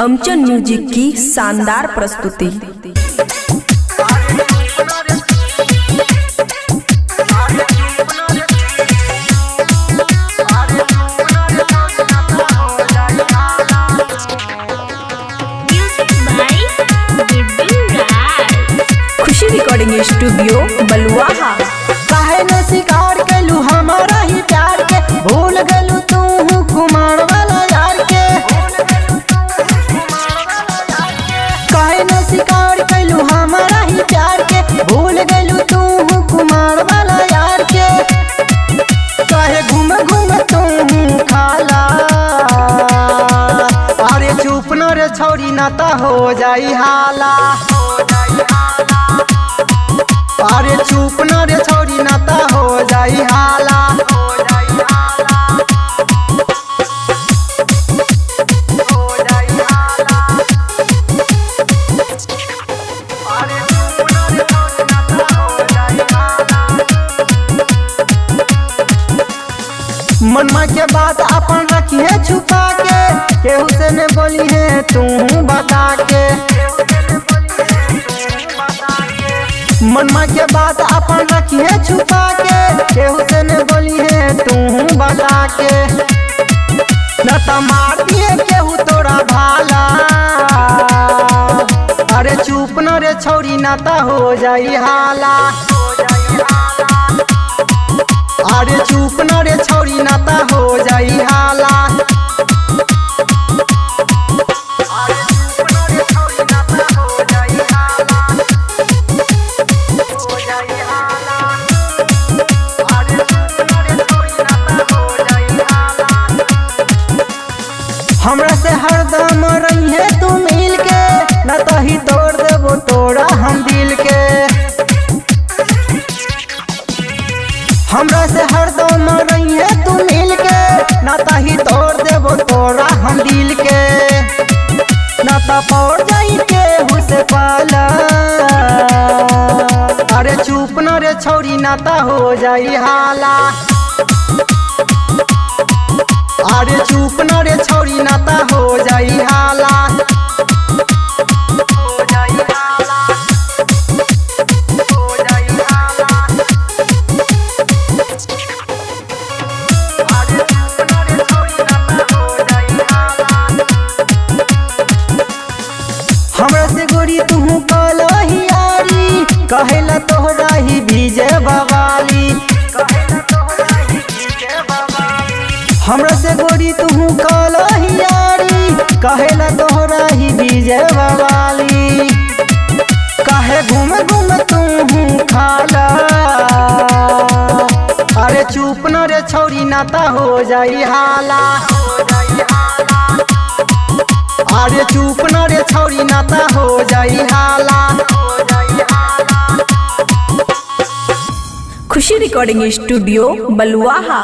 अमचन music की शानदार प्रस्तुति। खुशी रिकॉर्डिंग स्टूडियो बलुआहा। काहे न शिकार कैलू हमारा ही प्यार के, भूल गलू तू कुमार वाला यार के। काहे न शिकार कैलू हमारा ही प्यार के, भूल गलू तू कुमार वाला यार के। काहे घूम घूम तू खाला, अरे चुप न रे छोरी नाता हो जाई हाला। अरे चुप न रे छोरी नाता हो जाई हाला। मनमा के बात अपन रखिए छुपा के, केहू से न बोली है तू बता के। मनमा के बात अपन रखिए छुपा के, केहू से न बोली है तू बता के। न त मार दिए केहू तोरा भाला, अरे चुप न रे छोरी नाता हो जाई हाला। अरे चुप न रे छोरी नाता हो जाई हाला। हमरा से हरदम रही है तू मिल के, न तो ही तोड़ देबो तोड़ा हम दिल के। हमरा से हरदम रही है तू मिल के, न तो ही तोड़ देबो तोड़ा हम दिल के। न तो पड़ जाई केहू से पाला, अरे चुप न रे छोरी नाता हो जाई हाला। अरे चुप न रे छोरी नाता हो जाई हाला। हमरा से गोरी तू कल ही यारी, कहेला तोहरा ही बीजे बवाली। हमरा से गोरी तू कल ही यारी, कहेला तोहरा ही बीजे बवाली। काहे घूम घूम तू खाला, अरे चुप न रे छोरी नाता हो जाई हाला। अरे चुप न रे छोरी नाता हो जाई हाला। खुशी रिकॉर्डिंग स्टूडियो बलुआहा।